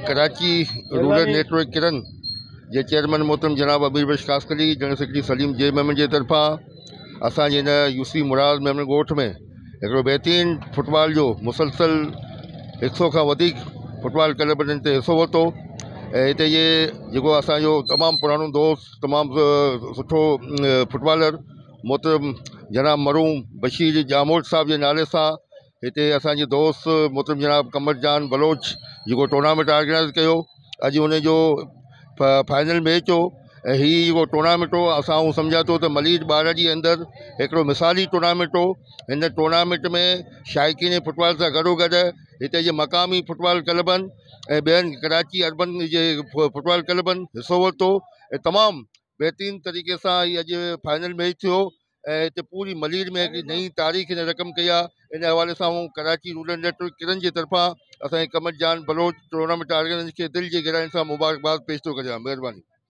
Karachi rural network किरन जे chairman मोहतरम जनाब अबीर बख्श कासकली, जनरल सेक्रेटरी सलीम जे मेमन जे तरफ़ां असांजे इन यूसी मुराद मेमन ॻोठ में हिकिड़ो बहितरीन फुटबॉल जो मुसलसल 100 खां वधीक फुटबॉल क्लबनि ते हिसो वरितो। ऐं हिते ये जेको असांजो तमामु पुराणो दोस्त, तमामु सुठो फुटबॉलर मोहतरम जनाब मरूम बशीर जामोद साहब जे नाले सां हिते असांजे दोस्त मोहतरम जनाब कमर जान बलोच जेको टूर्नामेंट ऑर्गेनाइज़ कयो। अॼु उन जो फाइनल मैच हो ऐं हीअ जेको टूर्नामेंट हो असां सम्झा थो त मलीर ॿार जे अंदरि हिकिड़ो मिसाली टूर्नामेंट हो। हिन टूर्नामेंट में शाइक़ीन फुटबॉल सां गॾोगॾु हिते जे मक़ामी फुटबॉल क्लबनि ऐं ॿियनि कराची अर्बन जे फुटबॉल क्लबनि हिसो वरितो ऐं तमामु बहितरीन तरीक़े सां हीअ अॼु फाइनल मैच थियो। ऐं हिते पूरी मलीर में हिकिड़ी नई तारीख़ हिन रक़म कई आहे। इन हवाले सां कराची रूरल नेटवर्क किरन जे तरफ़ां असांजे कमर जान बलोच टूर्नामेंट ऑर्गेनाइज़र खे दिलि जे गहराइनि सां मुबारकबाद पेश थो करियां। महिरबानी।